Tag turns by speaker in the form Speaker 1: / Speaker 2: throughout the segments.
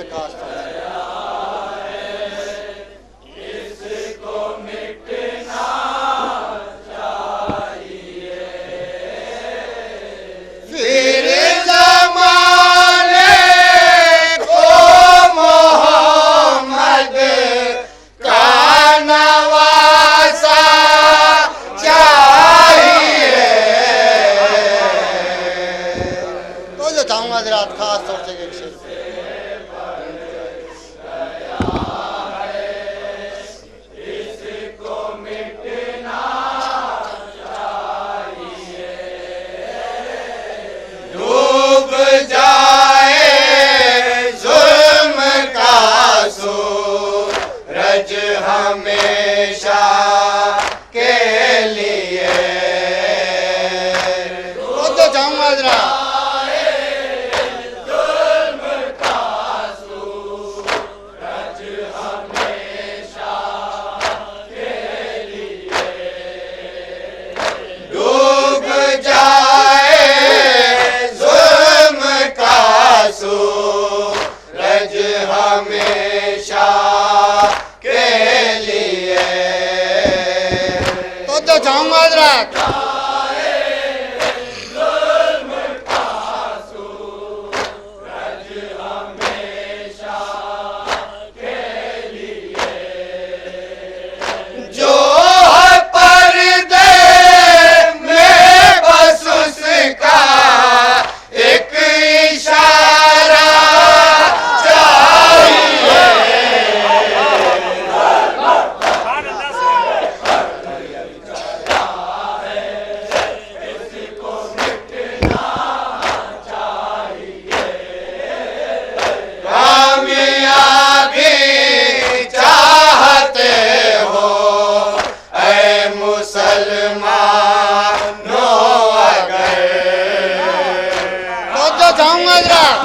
Speaker 1: दरखास्त है। हजरात खास तौर से एक शेर
Speaker 2: डूब जाए जुल्म का सूरज हमेशा के लिए।
Speaker 1: तो जाऊंगा हजरात
Speaker 2: हमेशा के लिए
Speaker 1: तो जाऊंगा हजरात
Speaker 2: जो है पर्दे में बस उसका एक इशारा
Speaker 1: जाऊंगा हजरात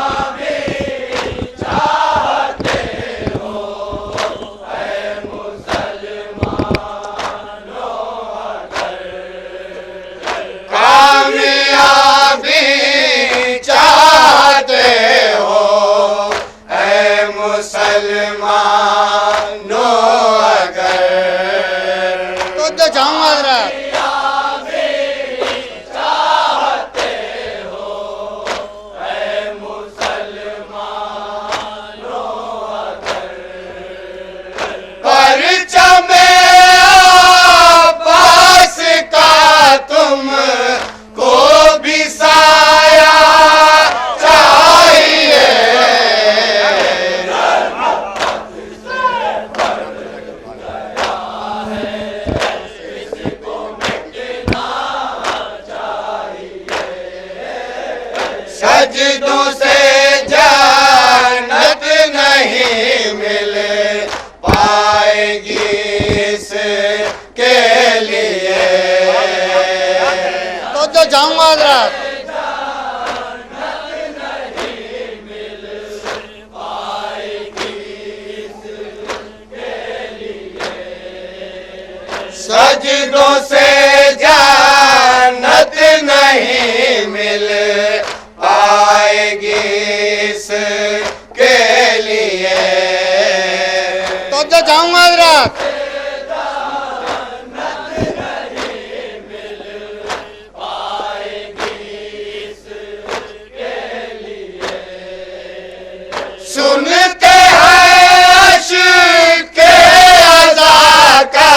Speaker 2: कामयाबी चाहते हो ऐ मुसलमानों अगर
Speaker 1: तो जाऊंगा हजरात
Speaker 2: तुम को भी साया चाहिए। सजदों से जन्नत नहीं मिल पाएगी इसके लिए।
Speaker 1: तो जाऊंगा हजरात
Speaker 2: सजदों से जन्नत नहीं मिल पाएगी इसके लिए।
Speaker 1: तो जाऊंगा हजरात
Speaker 2: सुनते हैं अश्क के अज़ा का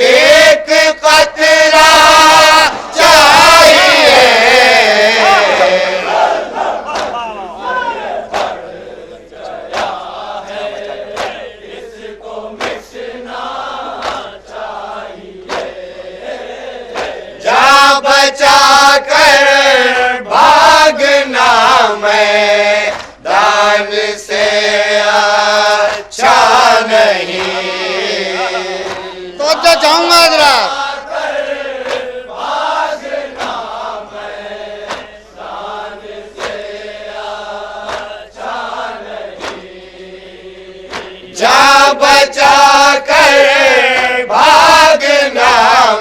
Speaker 2: एक कतरा चाहिए। जा बचा कर भागना मैं दान से अच्छा नहीं।
Speaker 1: तो जाऊंगा हजरात
Speaker 2: जा बचा कर भागना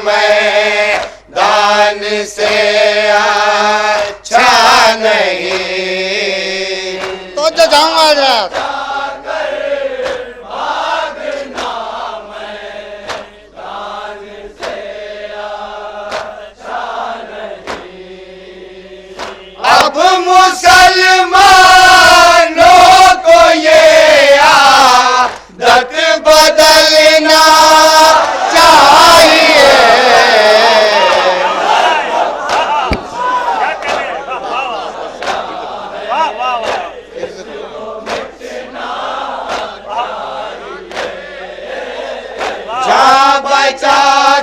Speaker 2: मैं दान से अच्छा नहीं।
Speaker 1: तो जाऊंगा हजरात
Speaker 2: मुसलमानों को ये आदत बदलना चाहिए। जान बचा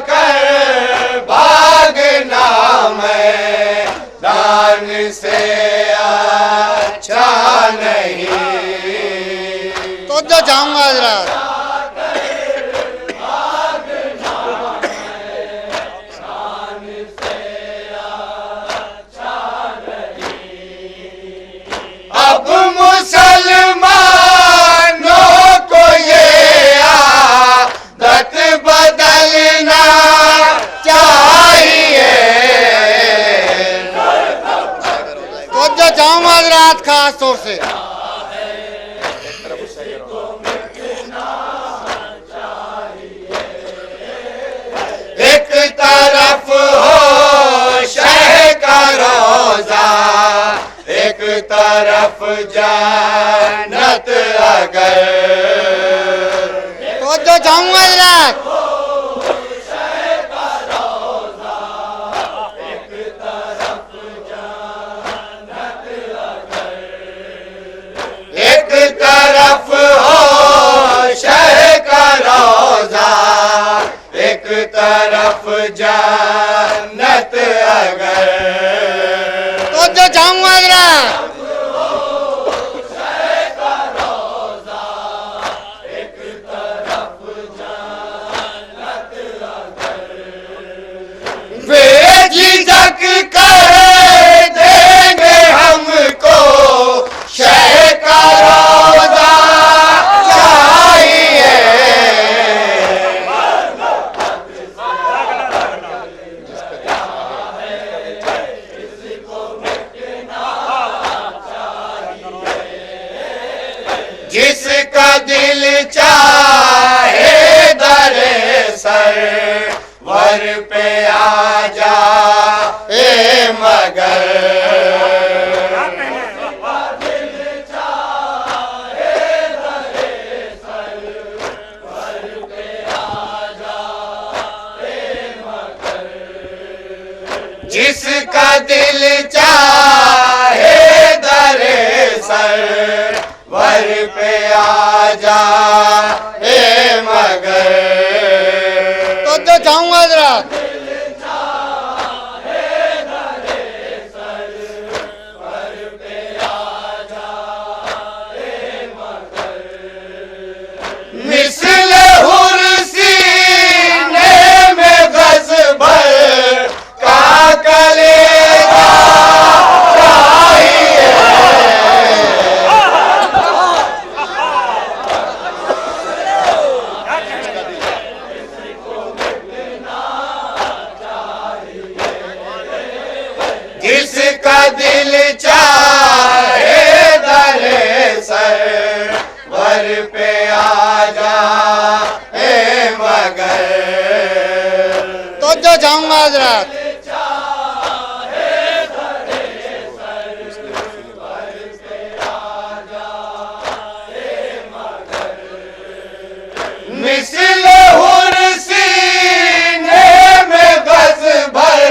Speaker 2: कर भागना मैदान से अच्छा नहीं।
Speaker 1: तो जो जाऊंगा हजरत।
Speaker 2: अब मुसलमानों को ये आदत बदलना चाहिए।
Speaker 1: तो जो जाऊंगा हजरत खास तौर से।
Speaker 2: एक तरफ हो शह का रोजा, एक तरफ जन्नत अगर।
Speaker 1: तो जो जाऊंगा हजरत।
Speaker 2: एक तरफ हो शह का रोजा, एक तरफ जन्नत अगर।
Speaker 1: तो जो जाऊंगा हजरत।
Speaker 2: बेझिझक कर देंगे हमको शह का रोजा चाहिए। जिसका दिल चाहे दरे सर वर पे आ जा ए मगर। जिसका दिल चाहे दरे सर वर पे आ जा ए मगर।
Speaker 1: तो जो जाऊंगा हजरत।
Speaker 2: मिसल हुर सीने में गज भर का कलेजा चाहिए। जिसका दिल चाहे दरे सर वर पे आ जा ए मगर।
Speaker 1: तो जो जाऊंगा हजरत।
Speaker 2: मिसल हुर सीने में गज भर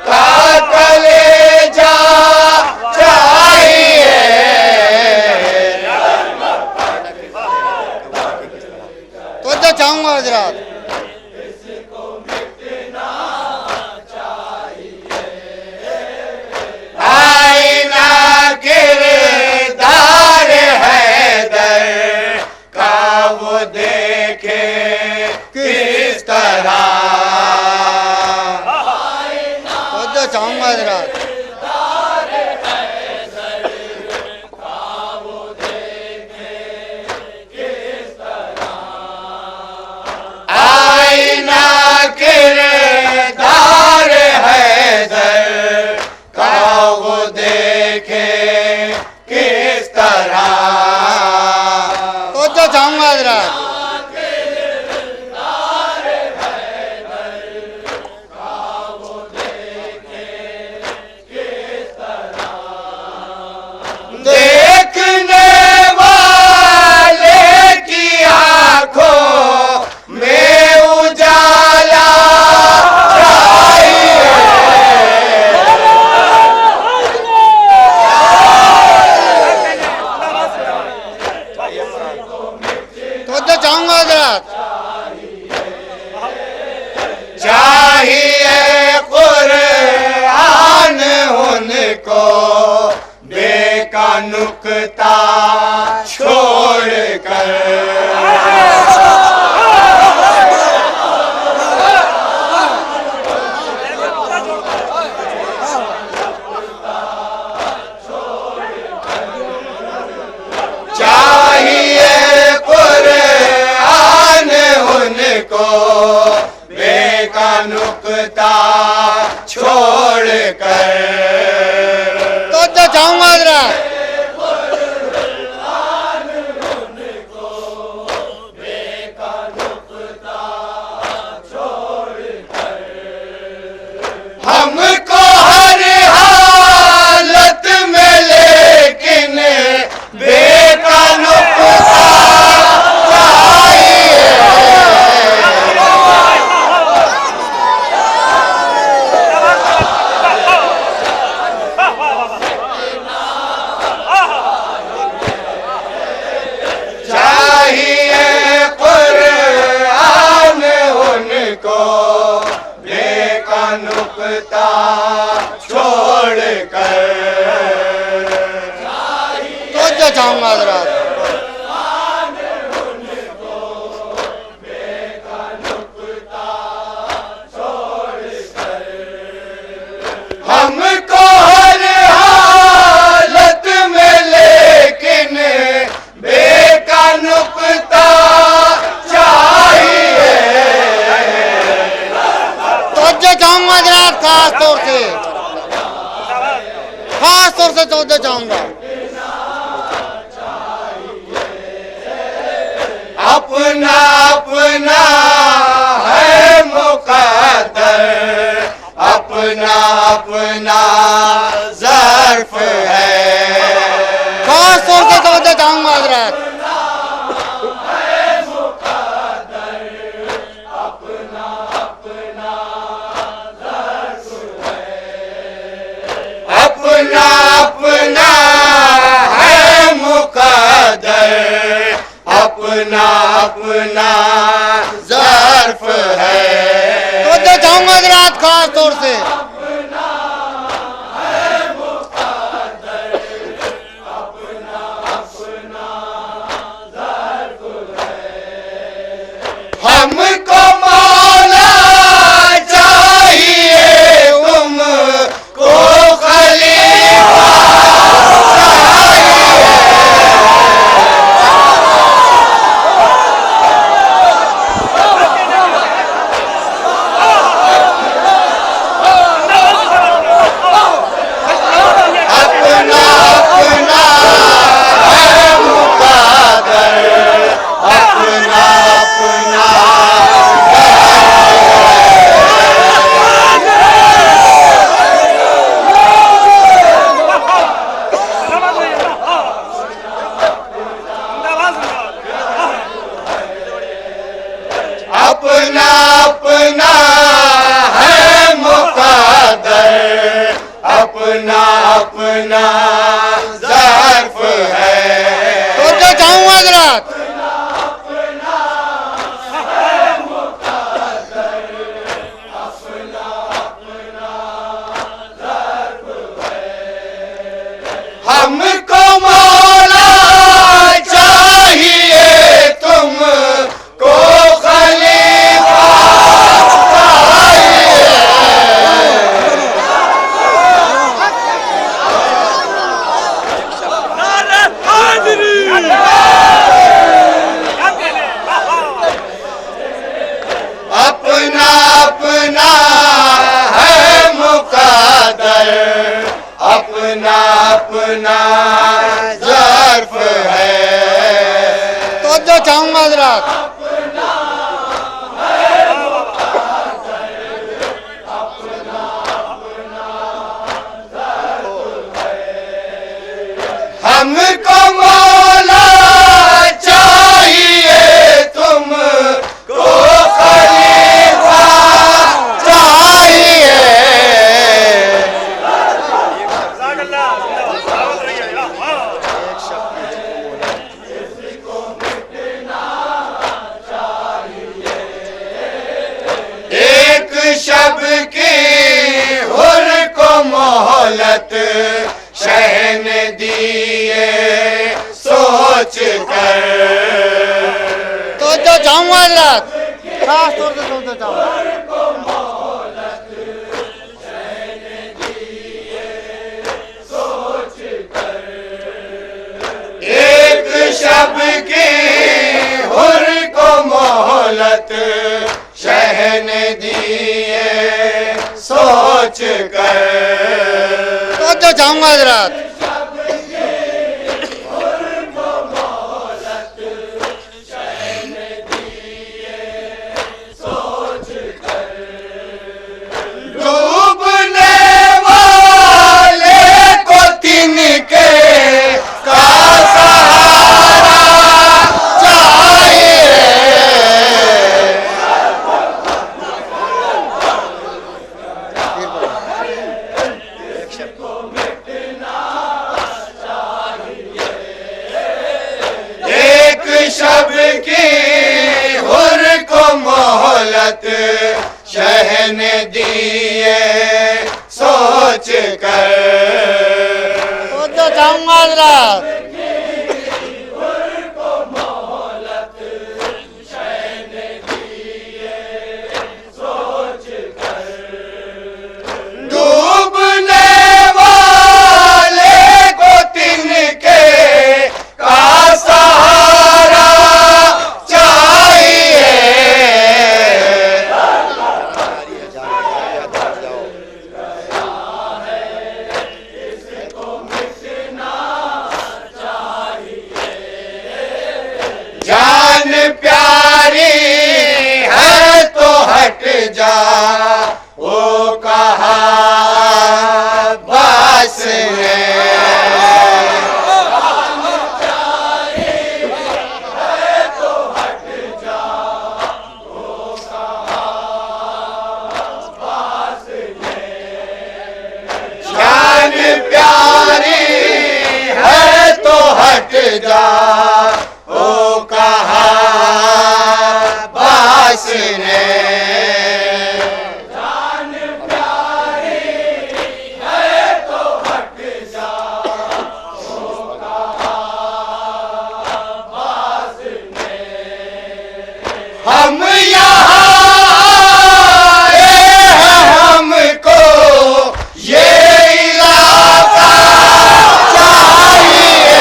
Speaker 2: का कलेजा चाहिए।
Speaker 1: तो जो जाऊंगा हजरत।
Speaker 2: को बेकानुकता छोड़ कर। चाहिए कुरान उनको बेकानुकता छोड़ कर।
Speaker 1: तो चाहूंगा हजरत
Speaker 2: हमको हर हालत में लेकिन बेकानुकता चाहिए। चाहिए कुरान उनको बेकानुकता छोड़ कर।
Speaker 1: तो चाहूंगा हजरत
Speaker 2: हमको हर हालत में लेकिन बेकानुकता चाहिए।
Speaker 1: तो चाहूंगा हजरत खास तौर से तो चाहूंगा।
Speaker 2: अपना अपना है मुकद्दर, अपना अपना ज़र्फ है।
Speaker 1: खास तौर से तो चाहूंगा हजरत
Speaker 2: अपना अपना है मुकद्दर, अपना अपना ज़र्फ है।
Speaker 1: तो चाहूंगा हजरत खास तौर से
Speaker 2: हमको मौला चाहिए, तुमको खलीफा चाहिए। अपना अपना है मुकद्दर, अपना अपना अपना अपना है मुकद्दर, अपना अपना ज़र्फ है।
Speaker 1: तो चाहूंगा हजरत
Speaker 2: हमको मौला चाहिए, तुमको खलीफा चाहिए। अपना अपना है मुकद्दर, अपना अपना ज़र्फ है।
Speaker 1: तो चाहूंगा हजरत
Speaker 2: हमको मौला चाहिए, तुमको खलीफा चाहिए। एक शब की हुर को मोहर मोहलत शहन दिए सोच कर।
Speaker 1: तो जो जाऊँ आज रात खास तौर से तो जाऊँ
Speaker 2: एक शब की हुर को मोहलत शहन दिए सोच कर।
Speaker 1: तो जो जाऊँ आज रात
Speaker 2: डूबने वाले को तिनके का सहारा चाहिए। एक शब की हुर को मोहलत शहन दिए सोच कर।
Speaker 1: तो जो जाऊँ आज रात
Speaker 2: डूबने वाले को तिनके का सहारा चाहिए। जान प्यारी है तो हट जा वो कहा बस ने। जान प्यारी है तो हट जा वो कहा बस ने। हम यहाँ आए हैं हमको ये इलाका चाहिए।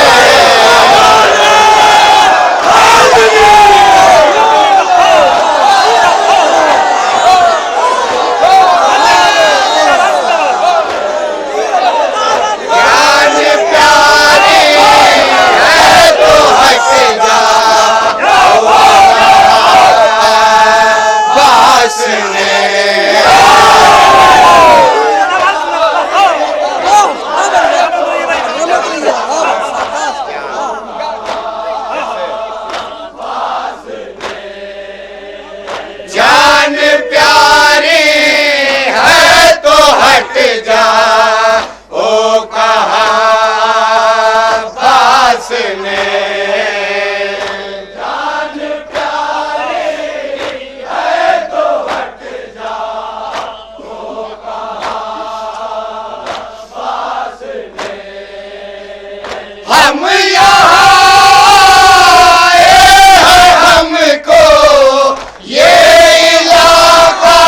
Speaker 2: जान प्यारी है तो हट जा बस ने। जान प्यारी है तो हट जा ओ कहा बस ने। हम यहाँ आए हैं हमको ये इलाका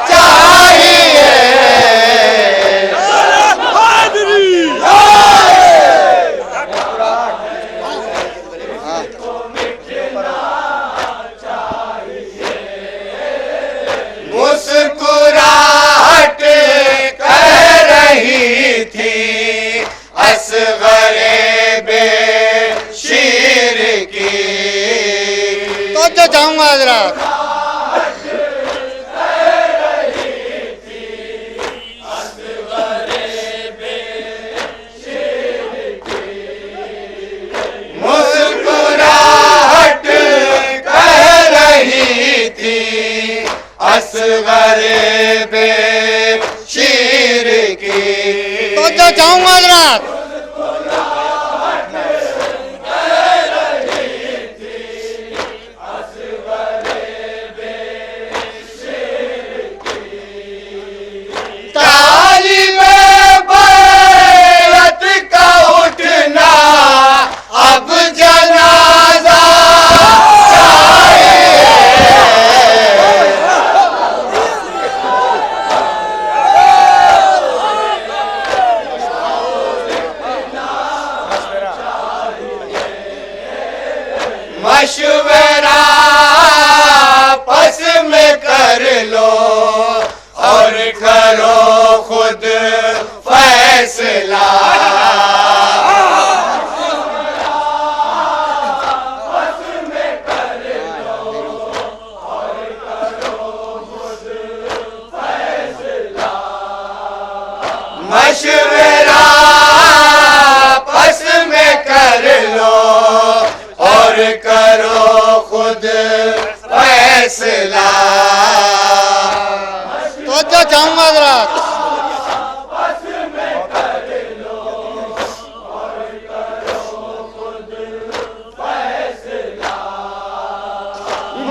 Speaker 2: चाहिए। मुस्कुराहट कह रही थी असगरे बेशीर की।
Speaker 1: तो जो जाऊँ आज रात
Speaker 2: मुस्कुराहट कह रही थी असगरे बेशीर की।
Speaker 1: तो जो जाऊँ आज रात
Speaker 2: तालिबे फैसला
Speaker 1: तो चाहूंगा हजरत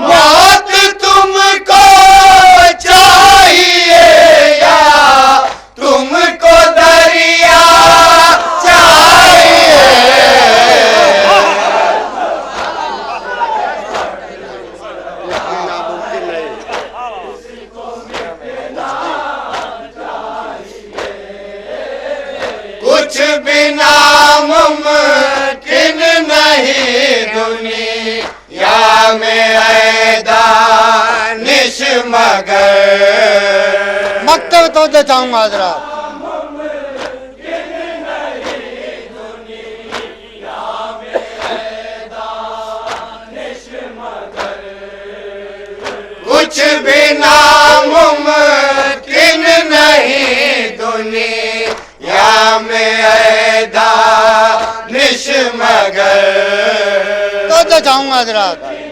Speaker 2: मौत तुमको चाहिए या तुमको दरिया चाहिए कुछ भी नामुमकिन नहीं दुनिया में है दानिश मगर
Speaker 1: मकतब तो चाहूंगा हजरत
Speaker 2: कुछ भी नामुमकिन नहीं दुनिया में है दानिश मगर
Speaker 1: तो चाहूंगा हजरत